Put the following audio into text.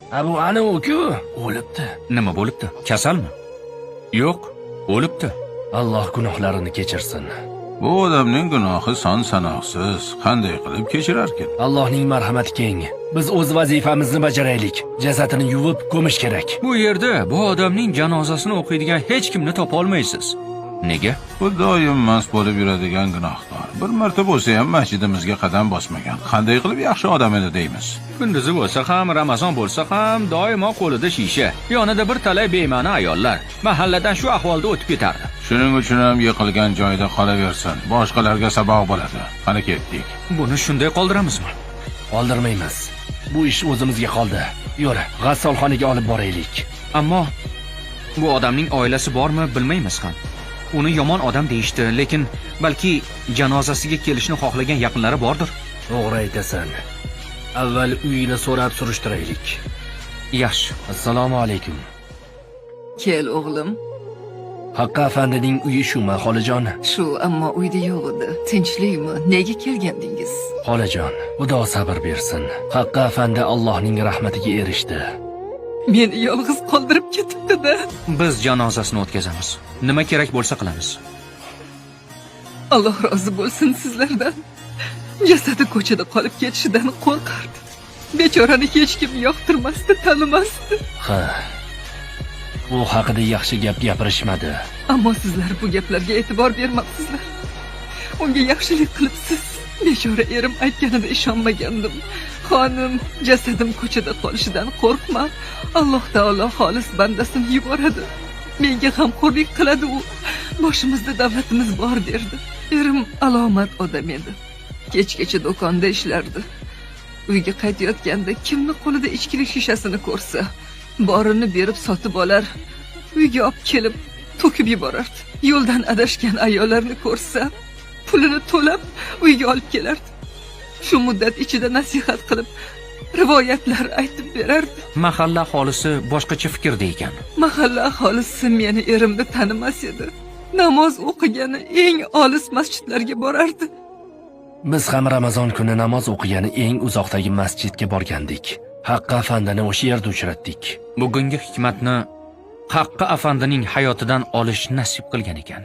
Bu ana u-ku, o'libdi. Nima bo'libdi? Kasalmi? Yo'q, o'libdi. Alloh gunohlarini kechirsin. Bu odamning gunohi son sanoqsiz. Qanday qilib kechirarkan? Allohning marhamati keng. Biz o'z vazifamizni bajaraylik. Jasadini yuvib ko'mish kerak. Bu yerda bu odamning janozasini o'qiydigan hech kimni topa olmaysiz. Nega? Bu doim mast bo'lib yuradigan gunohkor. Bir marta bo'lsa ham masjidimizga qadam bosmagan. Qanday qilib yaxshi odam edi deymiz? Kunduzi bo'lsa ham, Ramazon bo'lsa ham doimo qo'lida shisha, yonida bir talay bema'ni ayollar. Mahalladan shu ahvolda o'tib ketardi. Shuning uchun ham yiqilgan joyda qolaversin. Boshqalarga saboq bo'ladi. Qani ketdik. Buni shunday qoldiramizmi? Qoldirmaymiz. Bu ish o'zimizga qoldi. Yur, g'assolxonaga olib boraylik. Ammo bu odamning oilasi bormi bilmaymiz ham. Uni yomon odam deyishdi, lekin balki janozasiga kelishni xohlagan yaqinlari bordir. To'g'ri aytasan. Avval uyini so'rab surishtiraylik. Yaxshi. Assalomu alaykum. Kel o'g'lim. Haqqa afandining uyi shumi, xolajon? Shu, ammo uyda yo'q edi. Tinchlikmi? Nega kelgandingiz? Xolajon, Xudo sabr bersin. Haqqa afandi Allohning rahmatiga erishdi. Meni yolg'iz qoldirib ketibdi-da. Biz janozasini o'tkazamiz. Nima kerak bo'lsa qilamiz. Alloh rozi bo'lsin sizlardan. Jasadi ko'chada qolib ketishidan qo'rqardi. Bechorani hech kim yoqtirmasdi, tanimasdi. Ha. U haqida yaxshi gap gapirishmadi. Ammo sizlar bu gaplarga e'tibor bermabsizlar. Unga yaxshilik qilibsiz. Bechora erim aytganida ishonmagandim. Xonim, jasadim ko'chada qolishidan qo'rqma. Alloh taolo xolis bandasini yuboradi. Menga g'amxo'rlik qiladi u. Boshimizda davlatimiz bor derdi. Erim alomat odam edi. Kechgacha do'konda ishlardi. Uyga qaytayotganda kimni qo'lida ichkilik shishasini ko'rsa, borini berib sotib olar, uyga olib kelib to'kib yuborardi. Yo'ldan adashgan ayollarni ko'rsa, pulini to'lab uyga olib kelardi. Shu muddat ichida nasihat qilib, rivoyatlar aytib berardi. Mahalla aholisi boshqacha fikrda ekan. Mahalla aholisi meni erimni tanimas edi. Namoz o'qigani eng olis masjidlarga borardi. Biz ham Ramazon kuni namoz o'qigani eng uzoqdagi masjidga borgandik. Haqqa afandini o'sha yerda uchratdik. Bugungi hikmatni Haqqa afandining hayotidan olish nasib qilgan ekan.